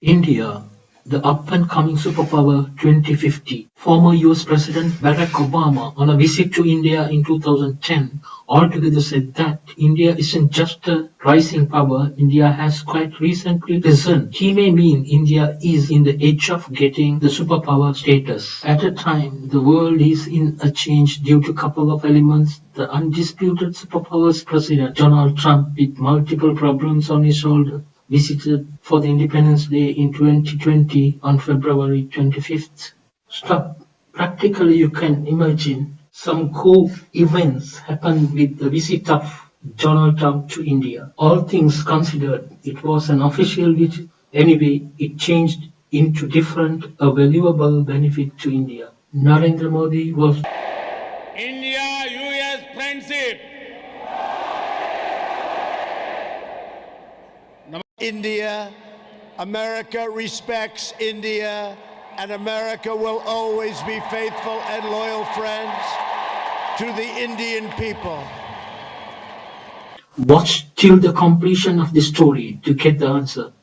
India, the up-and-coming superpower 2050. Former US President Barack Obama, on a visit to India in 2010, altogether said that India isn't just a rising power, India has quite recently risen. He may mean India is in the edge of getting the superpower status. At a time, the world is in a change due to a couple of elements. The undisputed superpowers president, Donald Trump, with multiple problems on his shoulder, visited for the Independence Day in 2020 on February 25th. Practically, you can imagine some cool events happened with the visit of Donald Trump to India. All things considered, it was an official visit. Anyway, it changed into a valuable benefit to India. Narendra Modi was India-US friendship. India, America respects India, and America will always be faithful and loyal friends to the Indian people. Watch till the completion of the story to get the answer.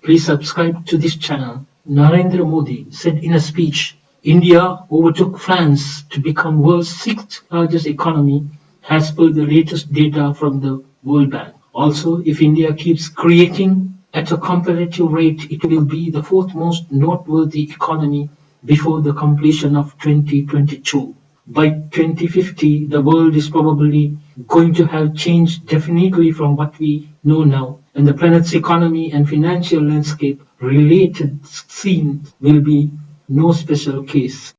Please subscribe to this channel. Narendra Modi said in a speech, India overtook France to become world's sixth largest economy as per the latest data from the World Bank. Also, if India keeps creating at a comparative rate, it will be the fourth most noteworthy economy before the completion of 2022. By 2050, the world is probably going to have changed definitely from what we know now, and the planet's economy and financial landscape related scene will be no special case.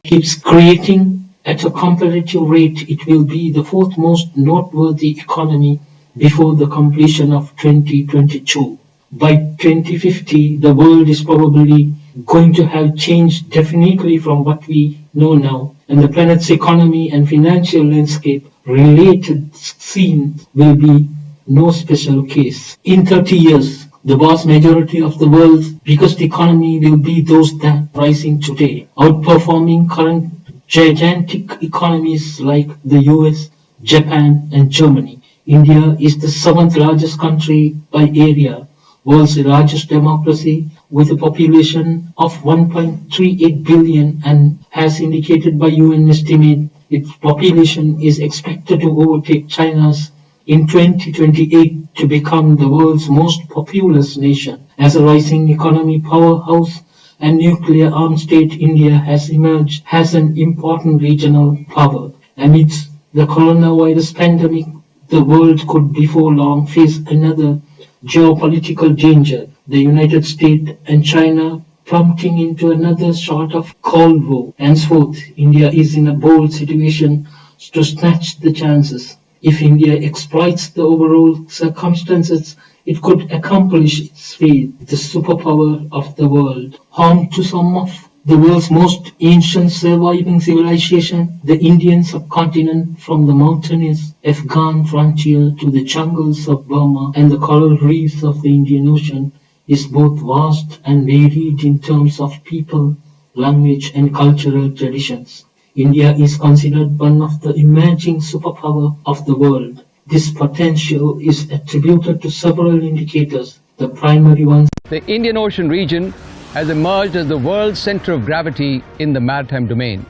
Keeps creating at a comparative rate, it will be the fourth most noteworthy economy before the completion of 2022. By 2050, the world is probably going to have changed definitely from what we know now, and the planet's economy and financial landscape related scene will be no special case. In 30 years, the vast majority of the world's biggest economy will be those that are rising today, outperforming current gigantic economies like the US, Japan, and Germany. India is the seventh largest country by area, world's largest democracy, with a population of 1.38 billion, and as indicated by UN estimate, its population is expected to overtake China's in 2028 to become the world's most populous nation. As a rising economy powerhouse and nuclear armed state, India has emerged as an important regional power. Amidst the coronavirus pandemic, the world could before long face another geopolitical danger, the United States and China plummeting into another sort of Cold War. Henceforth, India is in a bold situation to snatch the chances. If India exploits the overall circumstances, it could accomplish its fate, the superpower of the world. Home to some of the world's most ancient surviving civilization, the Indian subcontinent, from the mountainous Afghan frontier to the jungles of Burma and the coral reefs of the Indian Ocean, is both vast and varied in terms of people, language, and cultural traditions. India is considered one of the emerging superpower of the world. This potential is attributed to several indicators. The primary ones: the Indian Ocean region has emerged as the world's center of gravity in the maritime domain.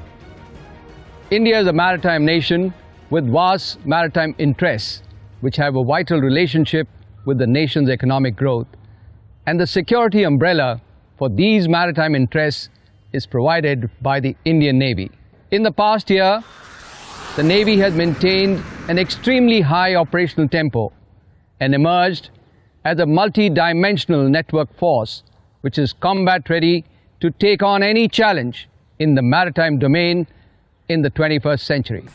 India is a maritime nation with vast maritime interests, which have a vital relationship with the nation's economic growth, and the security umbrella for these maritime interests is provided by the Indian Navy. In the past year, the Navy has maintained an extremely high operational tempo and emerged as a multi-dimensional network force which is combat ready to take on any challenge in the maritime domain in the 21st century.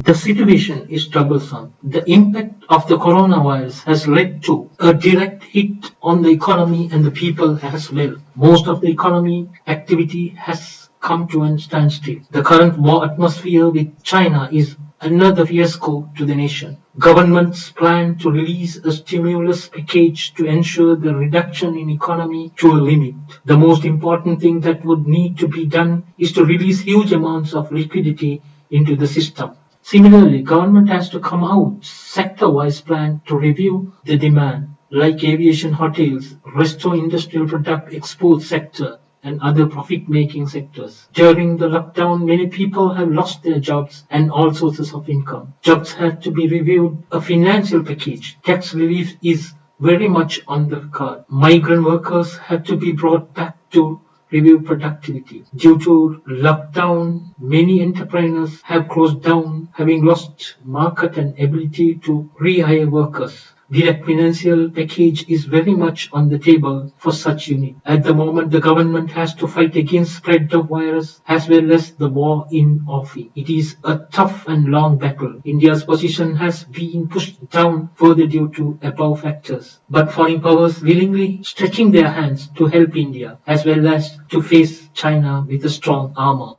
The situation is troublesome. The impact of the coronavirus has led to a direct hit on the economy and the people as well. Most of the economy activity has come to a standstill. The current war atmosphere with China is another fiasco to the nation. Governments plan to release a stimulus package to ensure the reduction in economy to a limit. The most important thing that would need to be done is to release huge amounts of liquidity into the system. Similarly, government has to come out sector-wise plan to review the demand, like aviation, hotels, restore industrial product export sector, and other profit-making sectors. During the lockdown, many people have lost their jobs and all sources of income. Jobs have to be reviewed. A financial package, tax relief is very much on the card. Migrant workers have to be brought back to review productivity. Due to lockdown, many entrepreneurs have closed down, having lost market and ability to rehire workers. Direct financial package is very much on the table for such unit. At the moment, the government has to fight against spread of virus as well as the war in office. It is a tough and long battle. India's position has been pushed down further due to above factors. But foreign powers willingly stretching their hands to help India as well as to face China with a strong armor.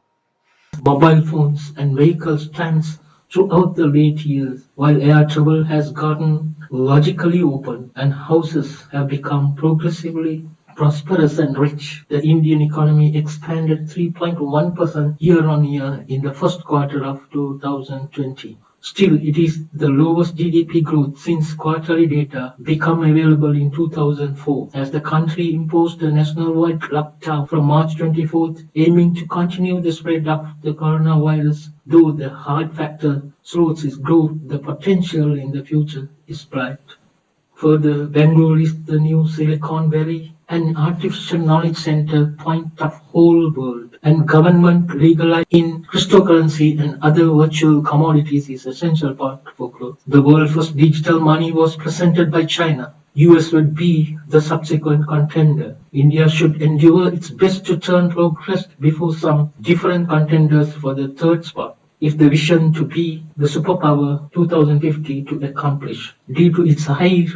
Mobile phones and vehicles trends throughout the late years, while air travel has gotten logically open and houses have become progressively prosperous and rich, the Indian economy expanded 3.1% year-on-year in the first quarter of 2020. Still, it is the lowest GDP growth since quarterly data became available in 2004, as the country imposed a nationwide lockdown from March 24th, aiming to continue the spread of the coronavirus. Though the hard factor slows its growth, the potential in the future is bright. Further, Bangalore is the new Silicon Valley, an artificial knowledge center point of whole world, and government legalizing cryptocurrency and other virtual commodities is essential part for growth. The world's first digital money was presented by China. US would be the subsequent contender. India should endeavor its best to turn progress before some different contenders for the third spot, if the vision to be the superpower 2050 to accomplish. Due to its high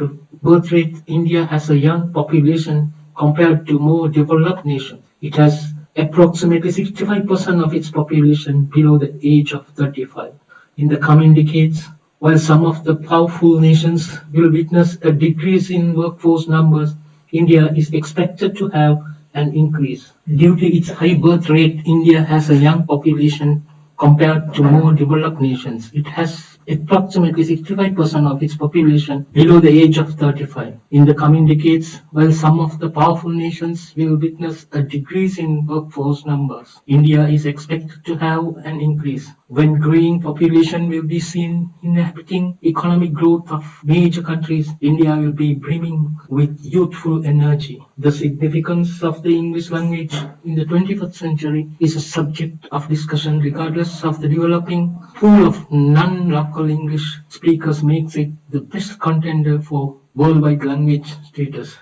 birth rate, India has a young population compared to more developed nations. It has approximately 65% of its population below the age of 35. In the coming decades, while some of the powerful nations will witness a decrease in workforce numbers, India is expected to have an increase. Due to its high birth rate, India has a young population compared to more developed nations. It has approximately 65% of its population below the age of 35. In the coming decades, while some of the powerful nations will witness a decrease in workforce numbers, India is expected to have an increase. When growing population will be seen inhibiting economic growth of major countries, India will be brimming with youthful energy. The significance of the English language in the 21st century is a subject of discussion regardless of the developing pool of non-local English speakers makes it the best contender for worldwide language status.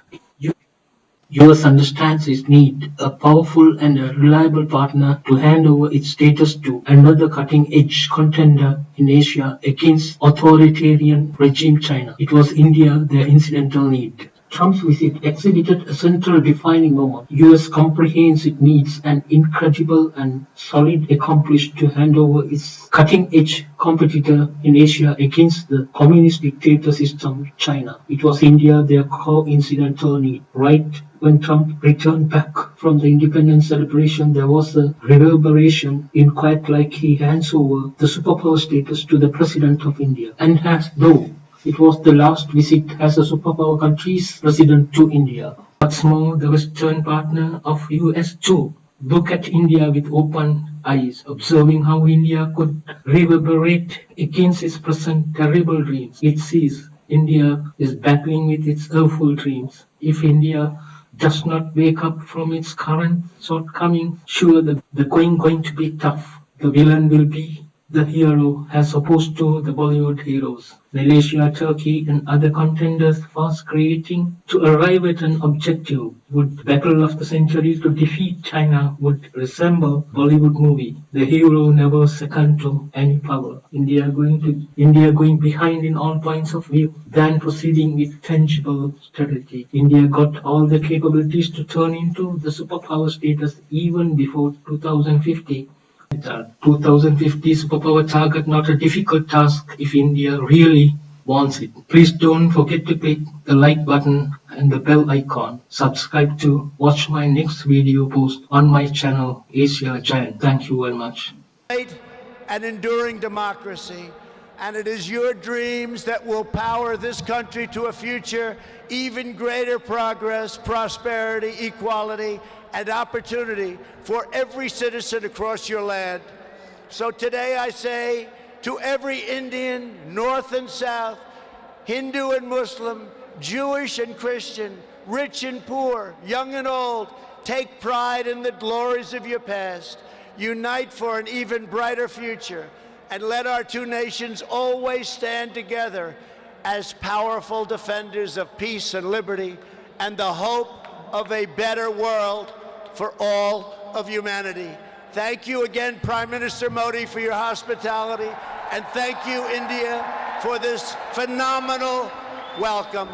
US understands its need, a powerful and a reliable partner to hand over its status to another cutting-edge contender in Asia against authoritarian regime China. It was India their incidental need. Trump's visit exhibited a central defining moment. US comprehends it needs an incredible and solid accomplice to hand over its cutting-edge competitor in Asia against the communist dictator system China. It was India their coincidental need. Right when Trump returned back from the independence celebration, there was a reverberation in quite like he hands over the superpower status to the President of India. And as though it was the last visit as a superpower country's president to India. What's more, the Western partner of US too look at India with open eyes, observing how India could reverberate against its present terrible dreams. It sees India is battling with its awful dreams. If India does not wake up from its current shortcomings, sure the going to be tough. The villain will be the hero as opposed to the Bollywood heroes. Malaysia, Turkey and other contenders fast creating to arrive at an objective. Would battle of the century to defeat China would resemble Bollywood movie. The hero never second to any power. India going behind in all points of view, then proceeding with tangible strategy. India got all the capabilities to turn into the superpower status even before 2050. That 2050 superpower target not a difficult task if India really wants it. Please don't forget to click the like button and the bell icon. Subscribe to watch my next video post on my channel Asia Giant. Thank you very much. And enduring democracy. And it is your dreams that will power this country to a future, even greater progress, prosperity, equality, and opportunity for every citizen across your land. So today I say to every Indian, North and South, Hindu and Muslim, Jewish and Christian, rich and poor, young and old, take pride in the glories of your past. Unite for an even brighter future, and let our two nations always stand together as powerful defenders of peace and liberty and the hope of a better world for all of humanity. Thank you again, Prime Minister Modi, for your hospitality, and thank you, India, for this phenomenal welcome.